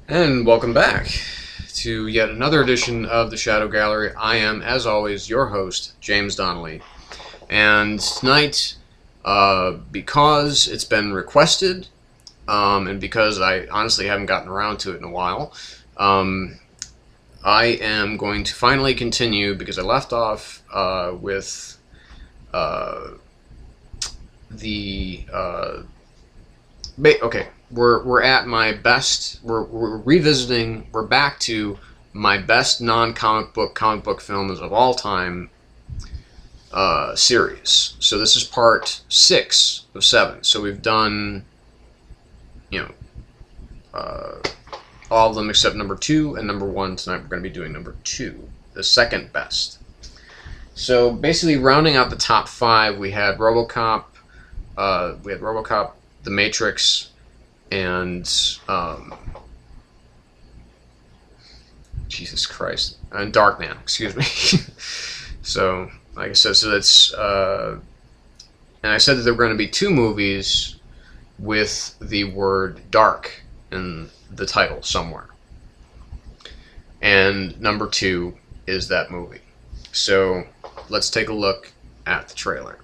And welcome back to yet another edition of the Shadow Gallery. I am, as always, your host, James Donnelly. And tonight, because it's been requested, and because I honestly haven't gotten around to it in a while, I am going to finally continue because I left off with the okay, we're at my best. We're revisiting. We're back to my best non-comic book films of all time series. So this is part 6 of 7. So we've done, all of them except number 2 and number 1. Tonight we're going to be doing number 2, the second best. So basically, rounding out the top 5, we had RoboCop. The Matrix, and Jesus Christ, and Darkman, excuse me. So, like I said, that's, and I said that there were going to be 2 movies with the word dark in the title somewhere. And number 2 is that movie. So, let's take a look at the trailer.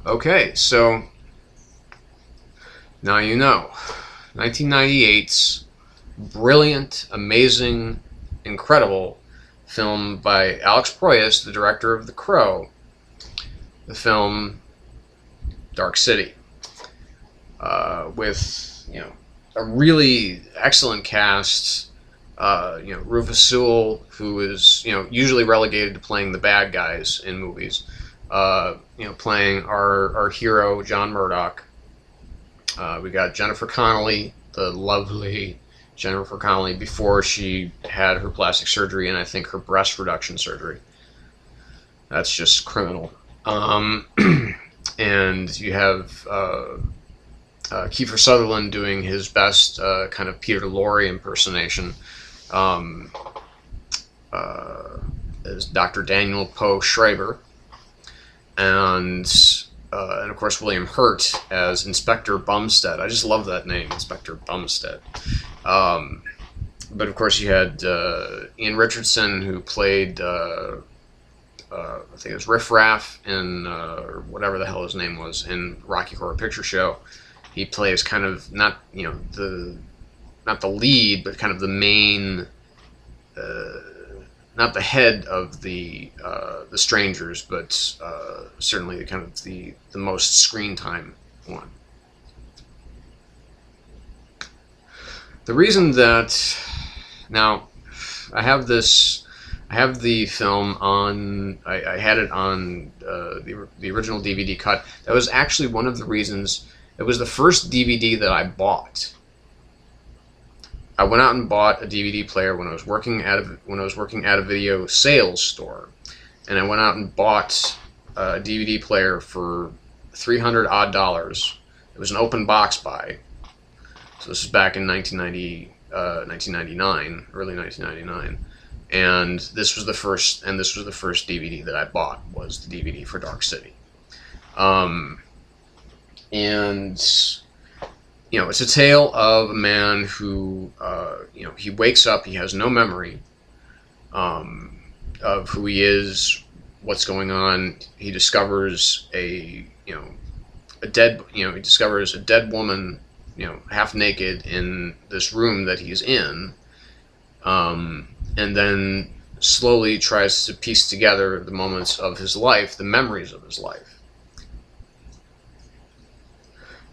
Okay, so now you know. 1998's brilliant, amazing, incredible film by Alex Proyas, the director of The Crow, the film Dark City, with a really excellent cast. Rufus Sewell, who is usually relegated to playing the bad guys in movies. Playing our hero, John Murdoch. We got Jennifer Connelly, the lovely Jennifer Connelly, before she had her plastic surgery and I think her breast reduction surgery. That's just criminal. And you have Kiefer Sutherland doing his best kind of Peter Lorre impersonation as Dr. Daniel Poe Schreiber. And of course William Hurt as Inspector Bumstead. I just love that name, Inspector Bumstead. But of course you had Ian Richardson, who played I think it was Riff Raff in or whatever the hell his name was in Rocky Horror Picture Show. He plays kind of not not the lead, but kind of the main, not the head of the strangers, but certainly kind of the most screen time one. The reason that now I have the film on. I had it on the original DVD cut. That was actually one of the reasons. It was the first DVD that I bought. I went out and bought a DVD player when I was working at a video sales store, and I went out and bought a DVD player for $300 odd. It was an open box buy. So this is back in 1999, early 1999, and this was the first DVD that I bought, was the DVD for Dark City. And it's a tale of a man who, he wakes up, he has no memory of who he is, what's going on. He discovers he discovers a dead woman, half naked in this room that he's in, and then slowly tries to piece together the moments of his life, the memories of his life.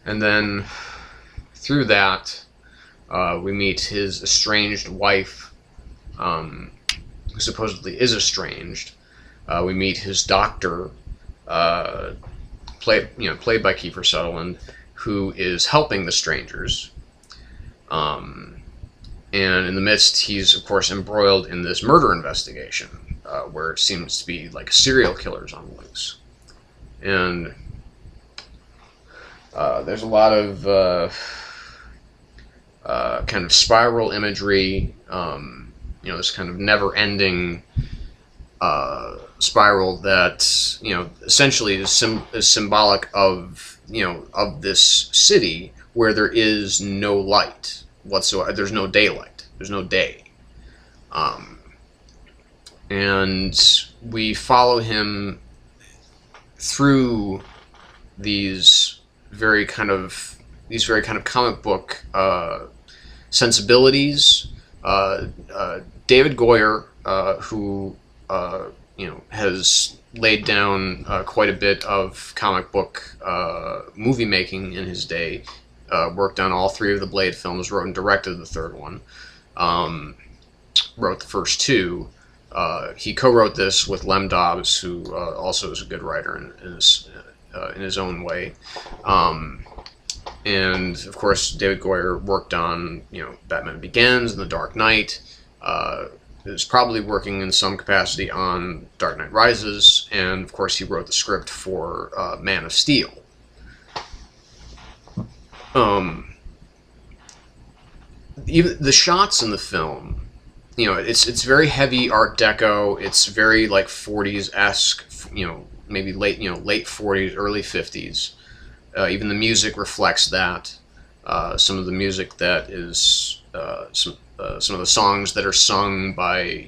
And then through that, we meet his estranged wife, who supposedly is estranged. We meet his doctor, played by Kiefer Sutherland, who is helping the strangers. And in the midst, he's of course embroiled in this murder investigation, where it seems to be like serial killers on the loose. And there's a lot of kind of spiral imagery, this kind of never-ending spiral that essentially is symbolic of of this city where there is no light whatsoever. There's no daylight. There's no day, and we follow him through these very kind of comic book sensibilities. David Goyer, who has laid down quite a bit of comic book movie making in his day, worked on all three of the Blade films, wrote and directed the third one, wrote the first two. He co-wrote this with Lem Dobbs, who also is a good writer in his own way. And of course, David Goyer worked on Batman Begins and The Dark Knight. Is probably working in some capacity on Dark Knight Rises, and of course he wrote the script for Man of Steel. Even the shots in the film, it's very heavy Art Deco. It's very like 40s-esque, maybe late 40s, early 50s. Even the music reflects that. Some of the music that is some of the songs that are sung by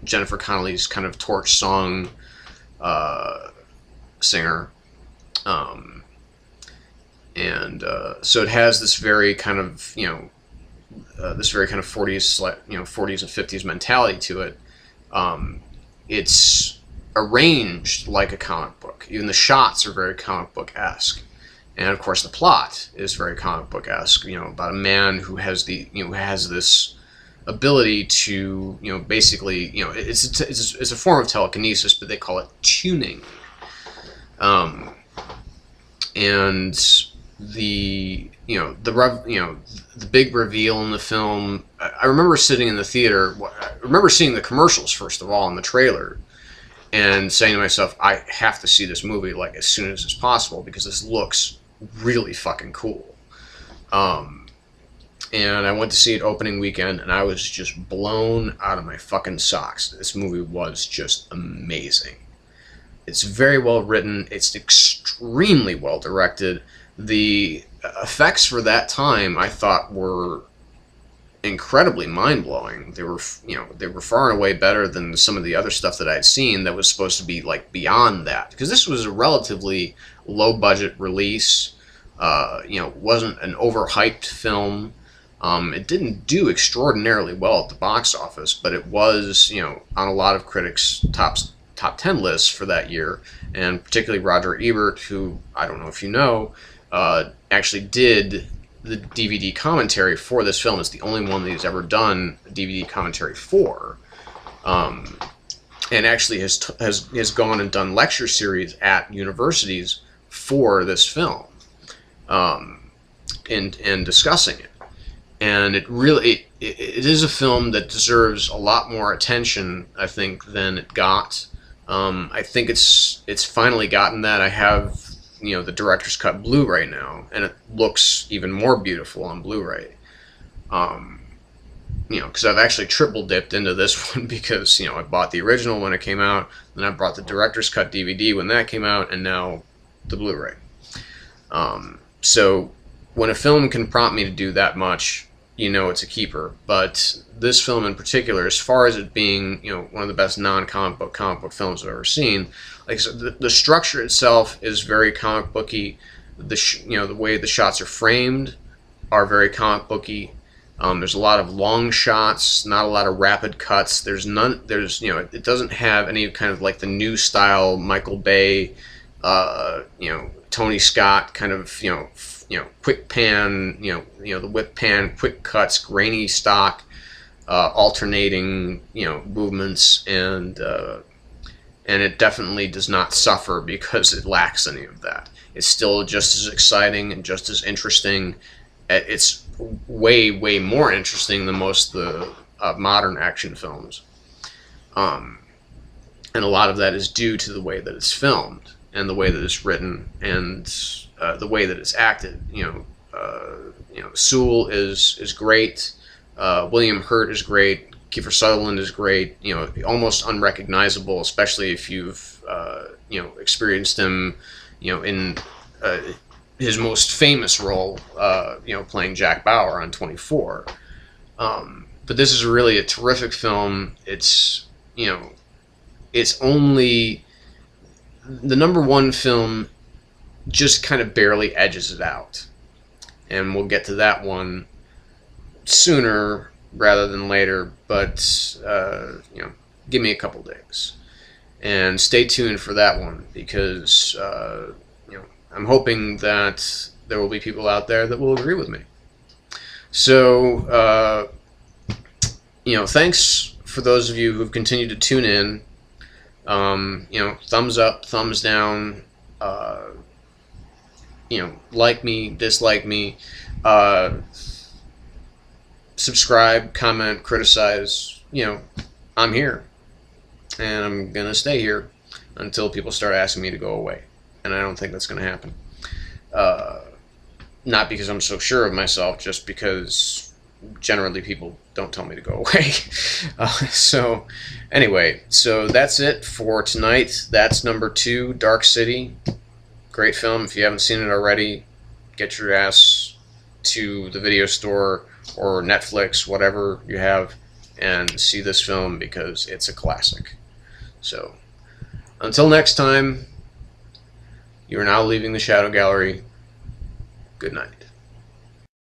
Jennifer Connelly's kind of torch song singer, and so it has this very kind of 40s 40s and 50s mentality to it. It's arranged like a comic book. Even the shots are very comic book-esque. And of course, the plot is very comic book-esque. About a man who has this ability to, basically, it's a form of telekinesis, but they call it tuning. And the big reveal in the film. I remember sitting in the theater. I remember seeing the commercials first of all in the trailer, and saying to myself, I have to see this movie like as soon as it's possible because this looks really fucking cool. And I went to see it opening weekend, and I was just blown out of my fucking socks. This movie was just amazing. It's very well written. It's extremely well directed. The effects for that time, I thought, were incredibly mind-blowing. They were, they were far and away better than some of the other stuff that I'd seen that was supposed to be like beyond that, because this was a relatively low-budget release. Wasn't an overhyped film. It didn't do extraordinarily well at the box office, but it was, on a lot of critics' top 10 lists for that year, and particularly Roger Ebert, who, I don't know if you know, actually did the DVD commentary for this film. It's the only one that he's ever done a DVD commentary for, and actually has gone and done lecture series at universities for this film, and discussing it. And it really it is a film that deserves a lot more attention, I think, than it got. I think it's finally gotten that. I have the director's cut Blu-ray now, and it looks even more beautiful on Blu-ray. Because I've actually triple dipped into this one, because I bought the original when it came out, then I bought the director's cut DVD when that came out, and now the Blu-ray. So when a film can prompt me to do that much, it's a keeper. But this film in particular, as far as it being one of the best non-comic book films I've ever seen, like I said, the structure itself is very comic booky. The way the shots are framed are very comic booky. There's a lot of long shots, not a lot of rapid cuts. It doesn't have any kind of like the new style Michael Bay, Tony Scott kind of quick pan, the whip pan, quick cuts, grainy stock, alternating movements, and it definitely does not suffer because it lacks any of that. It's still just as exciting and just as interesting. It's way more interesting than most of the modern action films, and a lot of that is due to the way that it's filmed and the way that it's written and the way that it's acted. Sewell is great. William Hurt is great. Kiefer Sutherland is great. Almost unrecognizable, especially if you've experienced him, in his most famous role, playing Jack Bauer on 24. But this is really a terrific film. It's only the number one film, just kind of barely edges it out, and we'll get to that one sooner rather than later. But give me a couple days and stay tuned for that one, because I'm hoping that there will be people out there that will agree with me. So thanks for those of you who've continued to tune in. Thumbs up, thumbs down, like me, dislike me, subscribe, comment, criticize. I'm here, and I'm gonna stay here until people start asking me to go away, and I don't think that's gonna happen. Not because I'm so sure of myself, just because generally people don't tell me to go away. So anyway, so that's it for tonight. That's number 2, Dark City. Great film. If you haven't seen it already, get your ass to the video store or Netflix, whatever you have, and see this film, because it's a classic. So until next time, you are now leaving the Shadow Gallery. Good night.